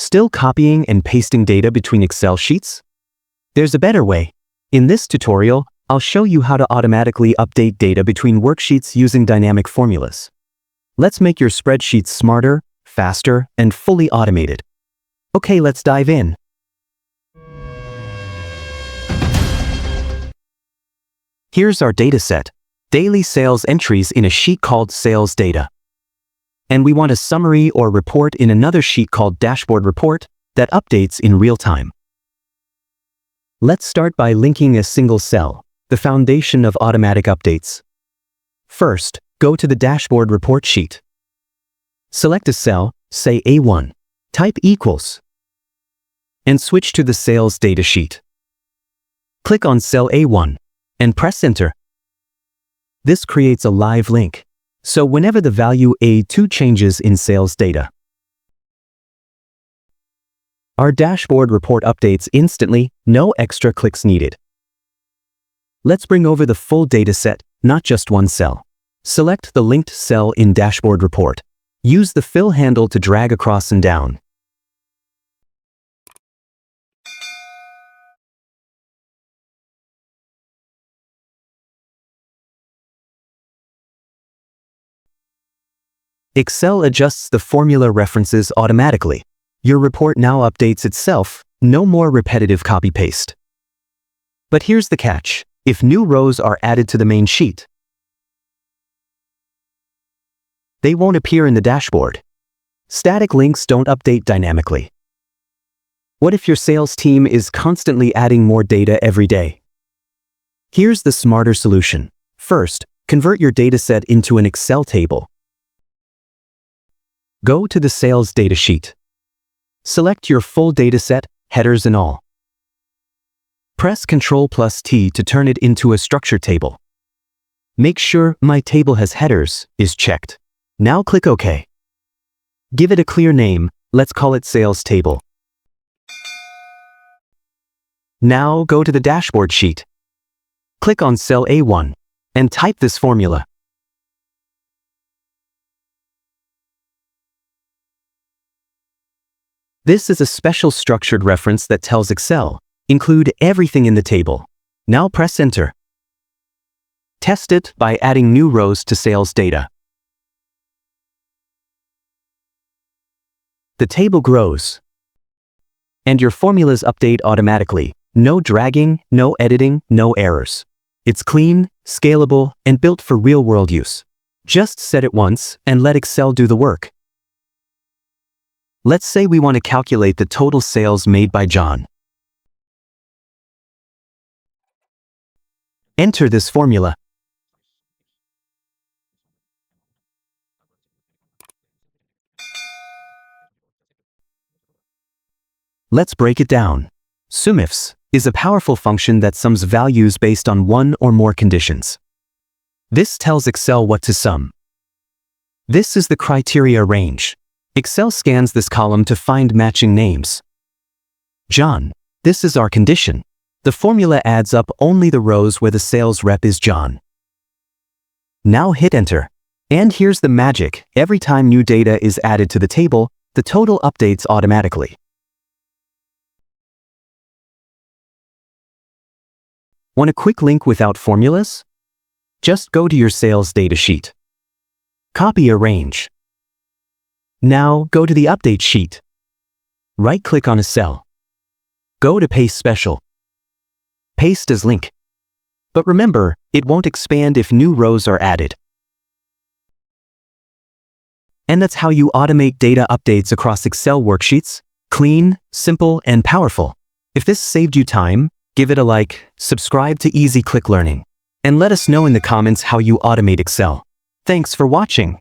Still copying and pasting data between Excel sheets? There's a better way. In this tutorial, I'll show you how to automatically update data between worksheets using dynamic formulas. Let's make your spreadsheets smarter, faster, and fully automated. Okay, let's dive in. Here's our dataset, daily sales entries in a sheet called Sales Data. And we want a summary or report in another sheet called Dashboard Report that updates in real time. Let's start by linking a single cell, the foundation of automatic updates. First, go to the Dashboard Report sheet. Select a cell, say A1, type equals, and switch to the Sales Data sheet. Click on cell A1 and press Enter. This creates a live link, so whenever the value A2 changes in sales data, our dashboard report updates instantly, no extra clicks needed. Let's bring over the full dataset, not just one cell. Select the linked cell in Dashboard Report. Use the fill handle to drag across and down. Excel adjusts the formula references automatically. Your report now updates itself, no more repetitive copy-paste. But here's the catch. If new rows are added to the main sheet, they won't appear in the dashboard. Static links don't update dynamically. What if your sales team is constantly adding more data every day? Here's the smarter solution. First, convert your dataset into an Excel table. Go to the Sales Data sheet. Select your full dataset, headers and all. Press Ctrl+T to turn it into a structure table. Make sure My Table Has Headers is checked. Now click OK. Give it a clear name, let's call it Sales Table. Now go to the Dashboard sheet. Click on cell A1 and type this formula. This is a special structured reference that tells Excel, include everything in the table. Now press Enter. Test it by adding new rows to sales data. The table grows, and your formulas update automatically. No dragging, no editing, no errors. It's clean, scalable, and built for real-world use. Just set it once and let Excel do the work. Let's say we want to calculate the total sales made by John. Enter this formula. Let's break it down. SUMIFS is a powerful function that sums values based on one or more conditions. This tells Excel what to sum. This is the criteria range. Excel scans this column to find matching names. John, this is our condition. The formula adds up only the rows where the sales rep is John. Now hit Enter. And here's the magic. Every time new data is added to the table, the total updates automatically. Want a quick link without formulas? Just go to your sales data sheet. Copy a range. Now go to the Update sheet. Right-click on a cell. Go to Paste Special. Paste as link. But remember, it won't expand if new rows are added. And that's how you automate data updates across Excel worksheets. Clean, simple, and powerful. If this saved you time, give it a like, subscribe to Easy Click Learning, and let us know in the comments how you automate Excel. Thanks for watching.